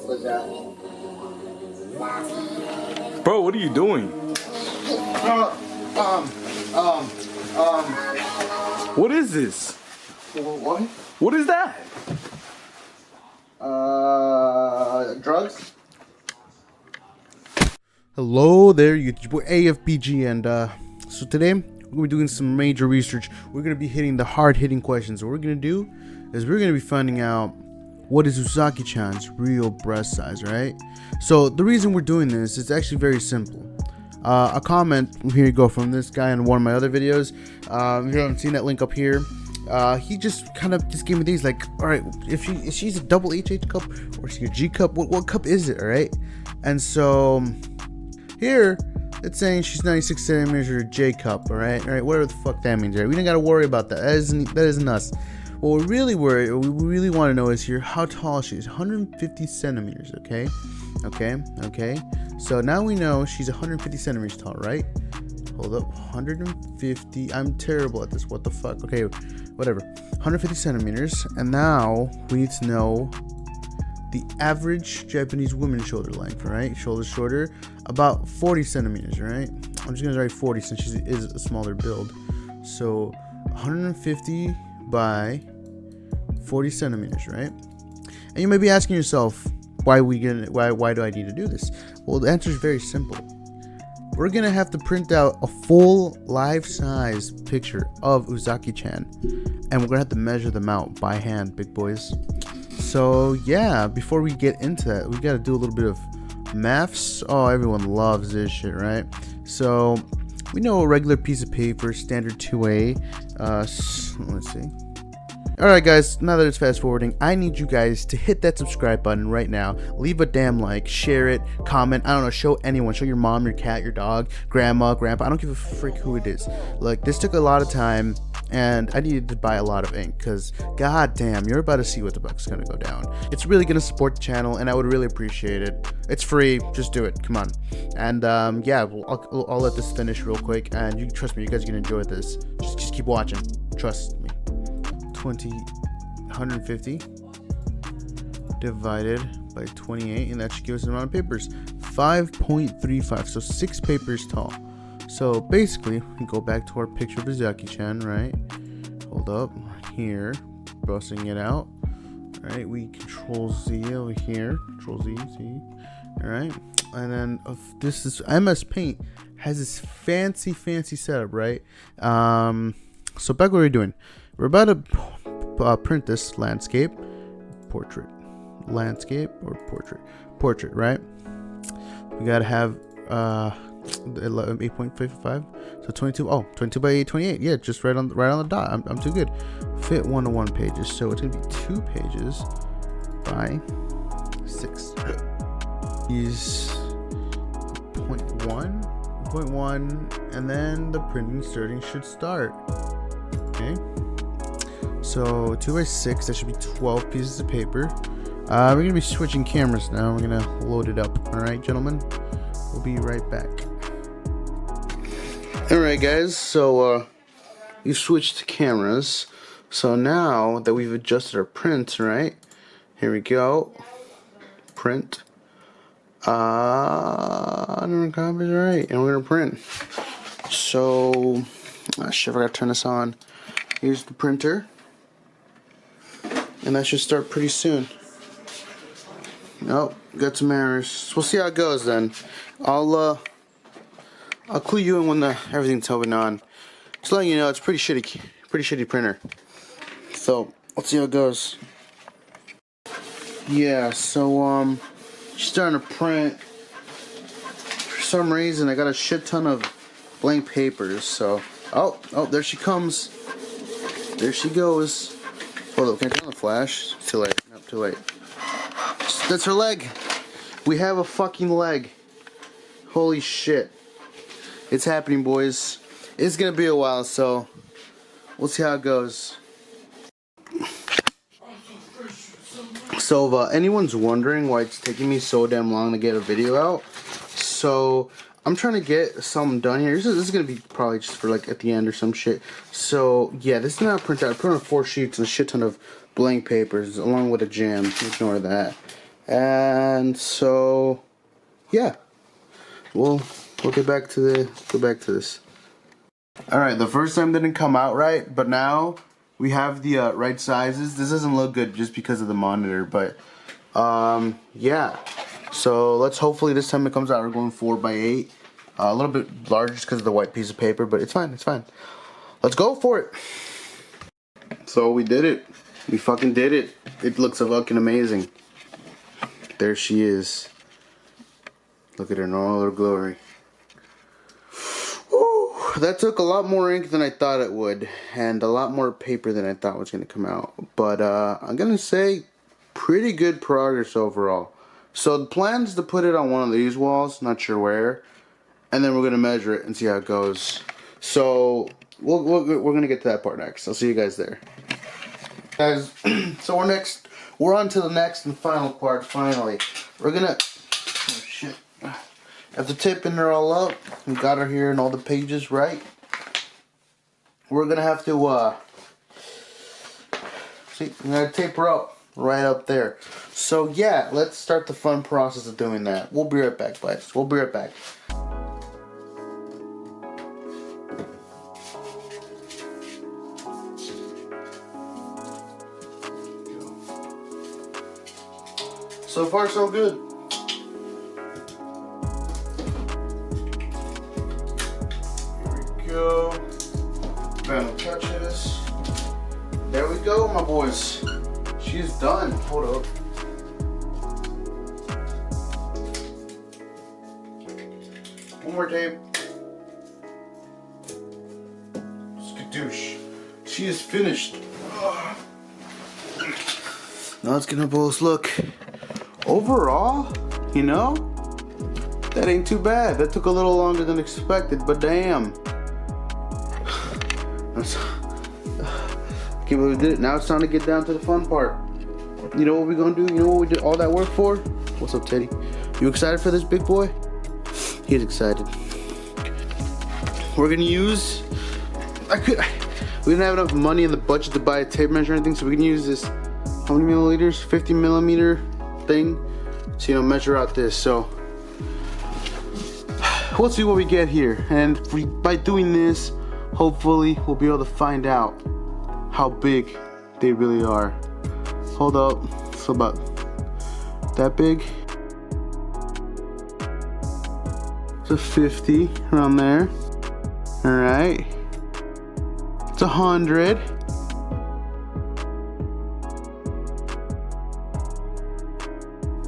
What's that? Bro, what are you doing? What is this? What? What is that? Drugs? Hello there, YouTube boy AFBG, and so today we're gonna be doing some major research. We're gonna be hitting the hard-hitting questions. What we're gonna do is we're gonna be finding out what is Uzaki-chan's real breast size, right? So the reason we're doing this is actually very simple. A comment, here you go, from this guy in one of my other videos. If you haven't seen that link up here, he just kind of just gave me these, like, all right, if she's a double HH cup or is she a G cup, what cup is it, all right? And so here it's saying she's 96 centimeters or a J cup, all right, whatever the fuck that means, right? We don't got to worry about that. That isn't us. What we really want to know is here how tall she is. 150 centimeters, okay? So now we know she's 150 centimeters tall, right? Hold up, 150. I'm terrible at this. What the fuck? Okay, whatever. 150 centimeters, and now we need to know the average Japanese woman's shoulder length, right? Shoulder, about 40 centimeters, right? I'm just gonna write 40 since she is a smaller build. So 150 by 40 centimeters, right? And you may be asking yourself, why do I need to do this? Well, the answer is very simple. We're gonna have to print out a full life-size picture of Uzaki-chan, and we're gonna have to measure them out by hand, big boys. So yeah, before we get into that, we gotta do a little bit of maths. Oh, everyone loves this shit, right? So we know a regular piece of paper, standard 2A. Let's see. Alright guys, now that it's fast forwarding, I need you guys to hit that subscribe button right now. Leave a damn like, share it, comment, I don't know, show anyone. Show your mom, your cat, your dog, grandma, grandpa. I don't give a frick who it is. Look, this took a lot of time, and I needed to buy a lot of ink, because god damn, you're about to see what the fuck's gonna go down. It's really gonna support the channel, and I would really appreciate it. It's free, just do it, come on. And yeah, I'll let this finish real quick, and you trust me, you guys are gonna enjoy this. Just keep watching, trust me. 150 divided by 28, and that should give us an amount of papers, 5.35, so 6 papers tall. So basically, we go back to our picture of Uzaki-chan, right? Hold up, here, bussing it out. All right, we Control Z over here, Control Z, all right, and then this is MS Paint has this fancy setup, right? So back what we're doing. We're about to print this landscape, portrait, right? We gotta have 8.55, so 22. Oh, 22 by 828. Yeah, just right on the dot. I'm too good. Fit 1-to-1 pages, so it's gonna be 2 pages by 6. Is 0.1, and then the printing starting should start. Okay. So 2 by 6, that should be 12 pieces of paper. We're gonna be switching cameras now. We're gonna load it up. All right, gentlemen. We'll be right back. All right, guys. So we switched cameras. So now that we've adjusted our prints, right? Here we go. Print. Number of copies, right? And we're gonna print. So, shit, I forgot to turn this on. Here's the printer. And that should start pretty soon. Nope, got some errors. So we'll see how it goes then. I'll clue you in when everything's open on. Just letting you know, it's pretty shitty printer. So let's see how it goes. Yeah, so she's starting to print. For some reason, I got a shit ton of blank papers. So oh, there she comes. There she goes. Hold up, can I turn on the flash? It's too late. Nope, too late. That's her leg. We have a fucking leg. Holy shit. It's happening, boys. It's gonna be a while, so we'll see how it goes. So if anyone's wondering why it's taking me so damn long to get a video out, so I'm trying to get some done here. This is gonna be probably just for like at the end or some shit. So yeah, this is not printed out. I put on 4 sheets and a shit ton of blank papers along with a jam. Ignore that. And so yeah, we'll get back to this. All right, the first time didn't come out right, but now we have the right sizes. This doesn't look good just because of the monitor, but yeah. So let's hopefully this time it comes out. We're going 4x8, a little bit larger just because of the white piece of paper, but it's fine. It's fine. Let's go for it. So we did it. We fucking did it. It looks fucking amazing. There she is. Look at her in all her glory. Woo, that took a lot more ink than I thought it would, and a lot more paper than I thought was gonna come out. But I'm gonna say pretty good progress overall. So the plan is to put it on one of these walls, not sure where, and then we're gonna measure it and see how it goes. So we're gonna get to that part next. I'll see you guys there, guys. So we're on to the next and final part. Finally, we're gonna. Oh shit! Have the tip in there all up. We got her here and all the pages right. We're gonna have to see. We're gonna tape her up. Right up there. So yeah, let's start the fun process of doing that. We'll be right back, guys. We'll be right back. So far, so good. Here we go. Final touches. There we go, my boys. She's done. Hold up. One more tape. Skadoosh. She is finished. Ugh. Now let's get a close look. Overall, you know, that ain't too bad. That took a little longer than expected, but damn. Okay, we did it. Now it's time to get down to the fun part. You know what we're gonna do? You know what we did all that work for? What's up, Teddy? You excited for this, big boy? He's excited. We're gonna use. We didn't have enough money in the budget to buy a tape measure or anything, so we can use this. How many milliliters? 50 millimeter thing. So you know, measure out this. So we'll see what we get here, and by doing this, hopefully we'll be able to find out how big they really are. Hold up, so about that big. It's a 50 around there. All right, it's 100.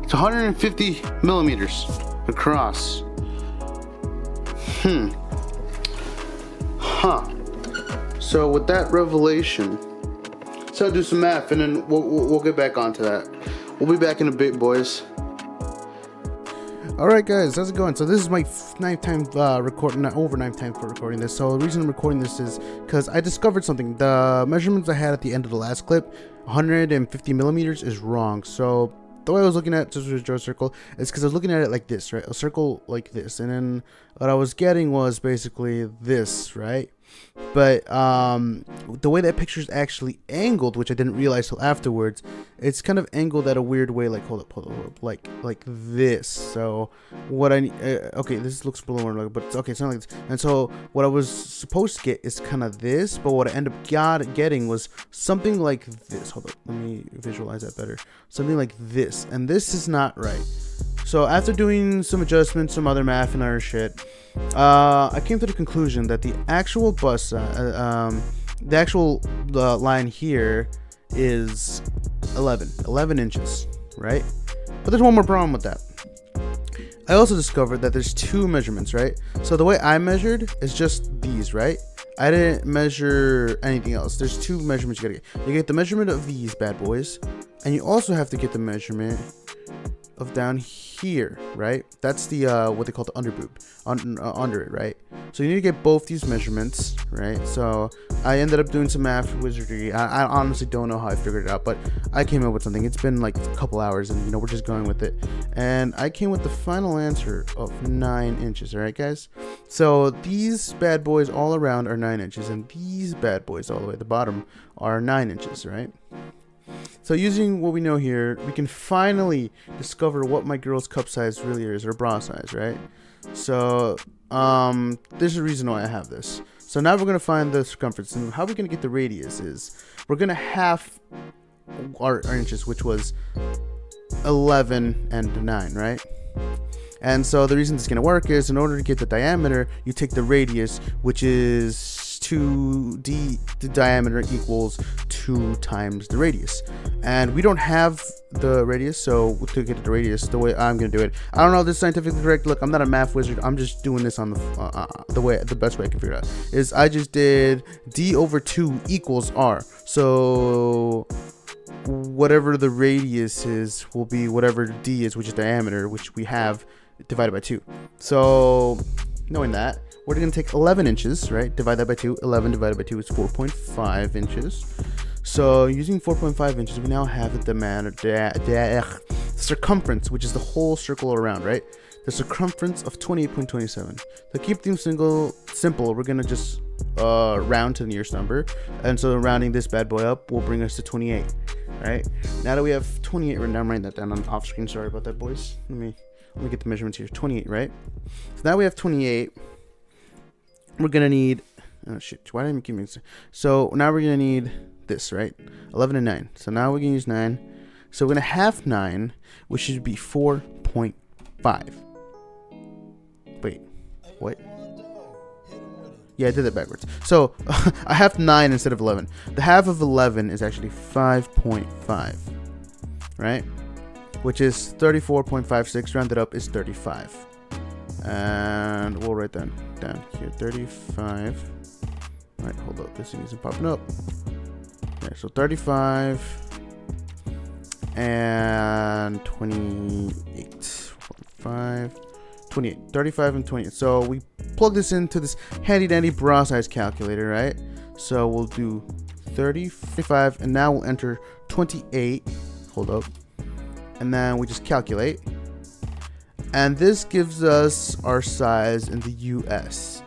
It's 150 millimeters across. So with that revelation, so I'll do some math and then we'll get back onto that. We'll be back in a bit, boys. Alright guys, how's it going? So this is my ninth time recording, not over 9th time for recording this. So the reason I'm recording this is because I discovered something. The measurements I had at the end of the last clip, 150 millimeters, is wrong. So the way I was looking at just draw a circle is because I was looking at it like this, right? A circle like this, and then what I was getting was basically this, right? But the way that picture is actually angled, which I didn't realize till afterwards, it's kind of angled at a weird way. Like hold up, like this. So what I okay, this looks a little more like, but it's okay, it's not like this. And so what I was supposed to get is kind of this, but what I ended up getting was something like this. Hold up, let me visualize that better. Something like this, and this is not right. So after doing some adjustments, some other math and other shit, I came to the conclusion that the actual bust, line here is 11 inches, right? But there's one more problem with that. I also discovered that there's 2 measurements, right? So the way I measured is just these, right? I didn't measure anything else. There's 2 measurements you gotta get. You get the measurement of these bad boys, and you also have to get the measurement of down here, right? That's the what they call the under boob, under it, right? So you need to get both these measurements, right? So I ended up doing some math wizardry. I honestly don't know how I figured it out, but I came up with something. It's been like a couple hours, and we're just going with it. And I came with the final answer of 9 inches. All right, guys. So these bad boys all around are 9 inches, and these bad boys all the way at the bottom are 9 inches, right? So using what we know here, we can finally discover what my girl's cup size really is, or bra size, right? So there's a reason why I have this. So now we're going to find the circumference, and how we're going to get the radius is we're going to half our inches, which was 11 and 9, right? And so the reason this is going to work is in order to get the diameter, you take the radius, which is 2d, the diameter equals 2 times the radius. And we don't have the radius, so to get the radius, the way I'm going to do it, I don't know if this is scientifically correct. Look, I'm not a math wizard. I'm just doing this on the best way I can figure it out. Is I just did d over 2 equals r. So whatever the radius is will be whatever d is, which is diameter, which we have, divided by 2. So knowing that, we're going to take 11 inches, right? Divide that by 2. 11 divided by 2 is 4.5 inches. So using 4.5 inches, we now have the circumference, which is the whole circle around, right? The circumference of 28.27. To keep things simple, we're going to just round to the nearest number. And so rounding this bad boy up will bring us to 28, right? Now that we have 28 written down, I'm writing that down on off screen. Sorry about that, boys. Let me get the measurements here. 28, right? So now we have 28. We're going to need, oh shit, why didn't I keep mixing? So now we're going to need this, right? 11 and 9. So now we're going to use 9. So we're going to half 9, which should be 4.5. Wait, what? Yeah, I did that backwards. So I have 9 instead of 11. The half of 11 is actually 5.5, right? Which is 34.56. Rounded up is 35. And we'll write that down here. 35. Right, hold up. This thing isn't popping up. Yeah, so 35 and 28. 28. 35 and 28. So we plug this into this handy dandy bra size calculator, right? So we'll do 35, and now we'll enter 28. Hold up. And then we just calculate. And this gives us our size in the US,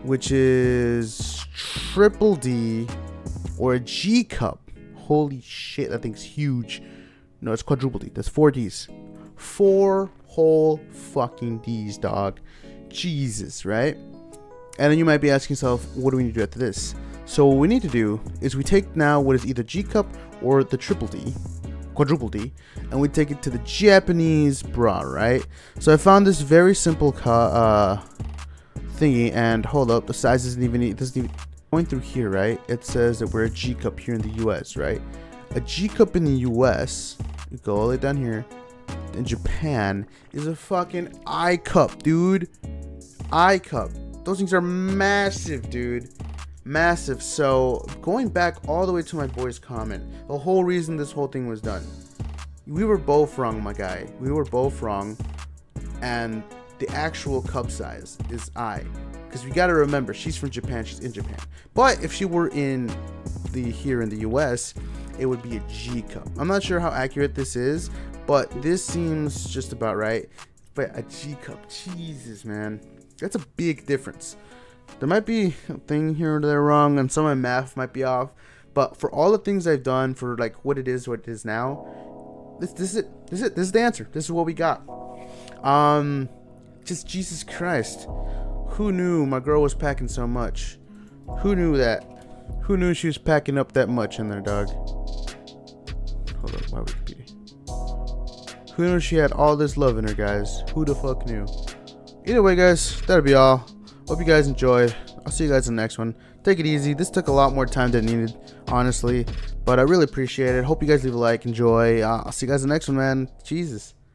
which is triple D, or a G cup. Holy shit, that thing's huge. No, it's quadruple D. That's 4 Ds. 4 whole fucking Ds, dog. Jesus, right? And then you might be asking yourself, what do we need to do after this? So what we need to do is we take now what is either G cup or the triple D, quadruple D, and we take it to the Japanese bra, right? So I found this very simple thingy, and hold up, the size doesn't even going through here, right? It says that we're a G cup here in the US, right? A G cup in the US, you go all the way down here, in Japan, is a fucking I cup, dude. I cup. Those things are massive, dude. Massive. So going back all the way to my boy's comment, the whole reason this whole thing was done, we were both wrong, my guy. We were both wrong, and the actual cup size is I, because we got to remember, she's from Japan, she's in Japan. But if she were here in the US, it would be a G cup. I'm not sure how accurate this is, but this seems just about right. But a G cup, Jesus, man, that's a big difference. There might be a thing here or there wrong, and some of my math might be off. But for all the things I've done, for like what it is now, this is it. This is the answer. This is what we got. Just Jesus Christ. Who knew my girl was packing so much? Who knew that? Who knew she was packing up that much in there, dog? Hold on, why would it be? Who knew she had all this love in her, guys? Who the fuck knew? Either way, guys, that'll be all. Hope you guys enjoyed. I'll see you guys in the next one. Take it easy. This took a lot more time than needed, honestly, but I really appreciate it. Hope you guys leave a like, enjoy. I'll see you guys in the next one, man. Jesus.